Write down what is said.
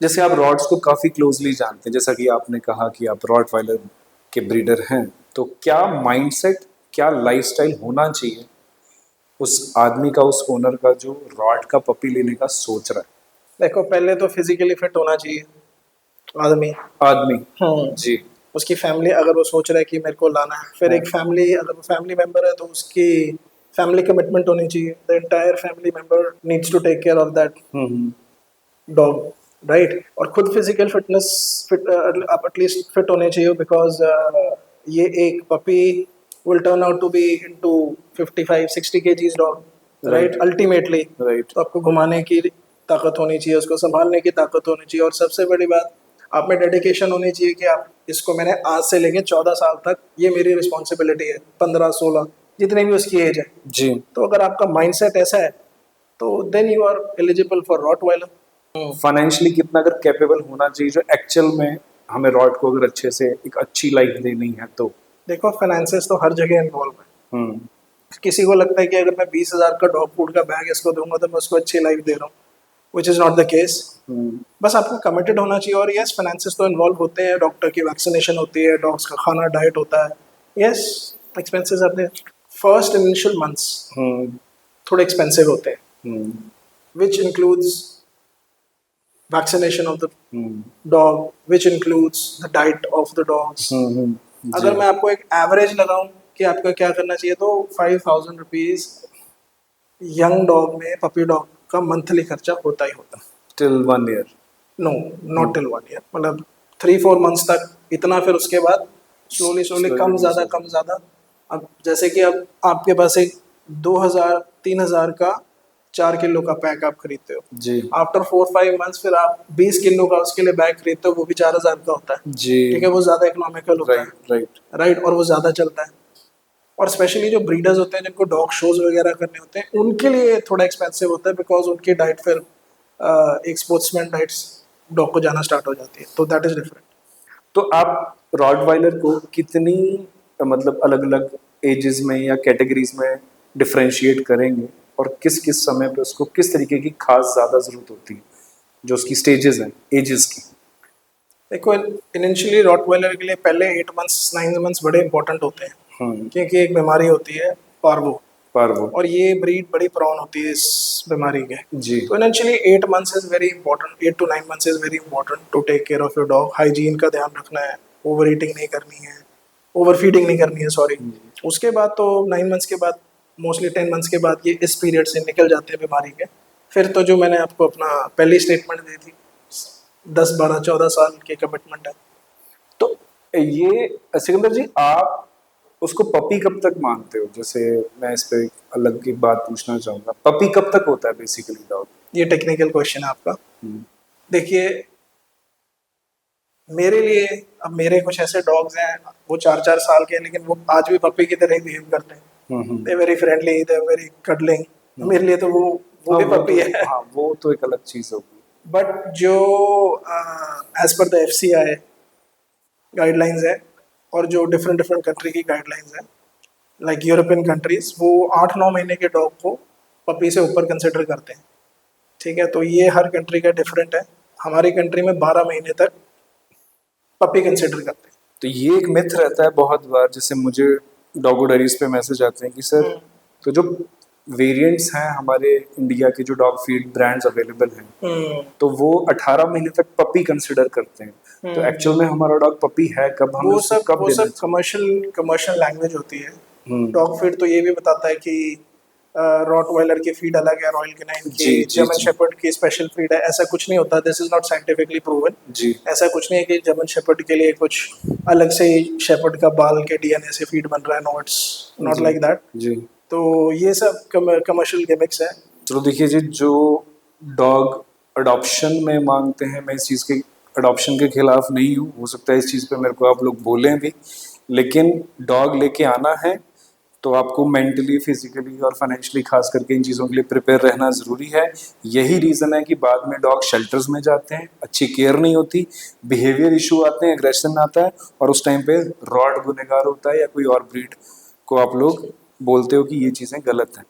जैसे आप रॉड्स को काफी क्लोजली जानते हैं, जैसा कि आपने कहा कि आप रॉटवाइलर के ब्रीडर हैं, तो क्या माइंडसेट, क्या लाइफस्टाइल होना चाहिए उस आदमी का, उस ओनर का, जो रॉड का पपी लेने का सोच रहा देखो, पहले तो फिजिकली फिट होना चाहिए आदमी। है आदमी? हम्म। जी। उसकी फैमिली, अगर वो सोच रहा है कि मेरे को लाना है, फिर हाँ। एक फैमिली, अगर वो फैमिली मेंबर है तो उसकी फैमिली कमिटमेंट होनी चाहिए। The entire family member needs to take care of that hmm. Dog, right. और खुद फिजिकल फिटनेस, फिट आप एटलीस्ट फिट होने चाहिए, बिकॉज ये एक puppy will turn out to be into 55-60 kgs dog, right, right. Ultimately. Right. तो आपको घुमाने की ताकत होनी चाहिए, उसको संभालने की ताकत होनी चाहिए, और सबसे बड़ी बात, आप में डेडिकेशन होनी चाहिए कि आप इसको, मैंने आज से लेके 14 साल तक ये मेरी रिस्पॉन्सिबिलिटी है, 15-16 जितनी भी उसकी एज है। जी। तो अगर आपका माइंडसेट ऐसा है तो then you are eligible for rottweiler. Financially कितना अगर कैपेबल होना चाहिए जो एक्चुअल में हमें रॉड को अगर अच्छे से एक अच्छी लाइफ देनी है तो? देखो, फाइनेंसेस तो हर जगह इन्वॉल्व है। हम्म। किसी को लगता है कि अगर मैं 20,000 का डॉग फूड का बैग इसको दूंगा तो मैं उसको अच्छी लाइफ दे रहा हूँ, which is not the case. Hmm. बस आपको कमिटेड होना चाहिए। और यस, फाइनेंसेस तो इन्वॉल्व होते हैं, डॉक्टर की वैक्सीनेशन होती है, डॉग्स का खाना, डाइट होता है। यस, एक्सपेंसेस आते हैं। First initial months hmm. थोड़े एक्सपेंसिव होते हैं, hmm. Which includes vaccination of the hmm. Dog, which includes the diet of the dogs. जी। अगर मैं आपको एक एवरेज लगाऊं कि आपको क्या करना चाहिए, तो 5,000 रुपीज यंग डॉग में, पपी डॉग का मंथली खर्चा होता ही होता। Till 1 year? No, not till 1 year, मतलब 3-4 मंथ्स तक इतना, फिर उसके बाद स्लोली स्लोली कम ज़्यादा कम ज़्यादा। अब जैसे कि अब आपके पास एक 2,000-3,000 का 4 किलो का पैक आप खरीदते हो, जी। आफ्टर 4-5 मंथ्स फिर आप 20 किलो का उसके लिए बैग खरीदते हो, वो भी 4,000 का होता है। जी। ठीक है, वो ज़्यादा इकोनॉमिकल होता राइट। है, राइट। राइट, और वो ज़्यादा चलता है। और स्पेशली जो ब्रीडर्स होते हैं, जिनको डॉग शोज वगैरह करने होते हैं, उनके लिए थोड़ा एक्सपेंसिव होता है, बिकॉज उनकी डाइट फिर एक स्पोर्ट्समैन डाइट्स डॉग को जाना स्टार्ट हो जाती है, तो दैट इज डिफरेंट। तो आप रॉटवाइलर को कितनी, मतलब अलग अलग एजेस में या कैटेगरीज में डिफरेंशिएट करेंगे, और किस किस समय पे उसको किस तरीके की खास ज़्यादा ज़रूरत होती है, जो उसकी स्टेजेस हैं एजेस की? देखो, इनिशियली रॉटवाइलर के लिए पहले 8 मंथ्स 9 मंथ्स बड़े इंपॉर्टेंट होते हैं, हम्म। क्योंकि एक बीमारी होती है पार्वो, पार्वो। और ये ब्रीड बड़ी प्रॉन होती है इस बीमारी के। जी। तो initially 8 months is very important, 8 to 9 months is very important to take care of your dog. Hygiene का ध्यान रखना है, ओवर ईटिंग नहीं करनी है, ओवर फीडिंग नहीं करनी है, सॉरी। उसके बाद तो 9 मंथ्स के बाद, मोस्टली 10 मंथ्स के बाद, ये इस पीरियड से निकल जाते हैं बीमारी के। फिर तो जो मैंने आपको अपना पहली स्टेटमेंट दी थी, 10-12-14 साल की कमिटमेंट है। तो ये सिकंदर जी, आप उसको पपी कब तक मानते हो? जैसे मैं इस पे एक अलग की बात पूछना चाहूंगा, पपी कब तक होता है बेसिकली डॉग? ये टेक्निकल क्वेश्चन है आपका। देखिए, मेरे लिए, अब मेरे कुछ ऐसे डॉग्स हैं, वो 4-4 साल के हैं, लेकिन वो आज भी पपी की तरह ही बिहेव करते हैं। They very friendly, they very cuddling. मेरे लिए तो वो हाँ भी वो पपी तो, है। हाँ वो तो एक अलग चीज होगी। बट जो as per the FCI guidelines है, और जो डिफरेंट डिफरेंट कंट्री की गाइडलाइंस है, लाइक यूरोपियन कंट्रीज, वो 8-9 महीने के डॉग को पपी से ऊपर कंसिडर करते हैं। ठीक है, तो ये हर कंट्री का डिफरेंट है। हमारी कंट्री में 12 महीने तक पपी कंसिडर करते हैं। तो ये एक मिथ रहता है बहुत बार, जैसे मुझे डॉगो डायरीज पे मैसेज आते हैं कि सर, तो जो वेरिएंट्स हैं हमारे इंडिया के, जो डॉग फीड ब्रांड्स अवेलेबल हैं, तो वो 18 महीने तक पपी कंसिडर करते हैं। तो एक्चुअल में हमारा डॉग पपी है कब, हमें वो उसको सब कब वो देना सब चाहिए? कमर्शियल लैंग्वेज होती है। हम्म। डॉग फीड तो ये भी बताता है कि रॉटवाइलर की फीड अलग है, रॉयल कैनाइन की, जी जी जर्मन जी। शेपर्ड की स्पेशल फीड है, ऐसा कुछ नहीं होता। This is not scientifically proven. जी। ऐसा कुछ नहीं है कि जर्मन शेपर्ड के लिए कुछ अलग से ही शेपर्ड का बाल के DNA से फीड बन रहा है। नो, इट्स नॉट जी। Like that. जी। तो ये सब कमर्शियल गिमिक्स है। तो देखिए जी, जो डॉग अडॉप्शन में मांगते हैं, मैं इस चीज़ के अडॉप्शन के खिलाफ नहीं हूँ, हो सकता है इस चीज़ पे मेरे को आप लोग बोलें भी, लेकिन डॉग लेके आना है तो आपको मेंटली, फिजिकली और फाइनेंशियली खास करके इन चीज़ों के लिए प्रिपेयर रहना ज़रूरी है। यही रीज़न है कि बाद में डॉग शेल्टर्स में जाते हैं, अच्छी केयर नहीं होती, बिहेवियर इशू आते हैं, एग्रेशन आता है, और उस टाइम पे रॉड गुनहगार होता है या कोई और ब्रीड को आप लोग बोलते हो कि ये चीज़ें गलत हैं।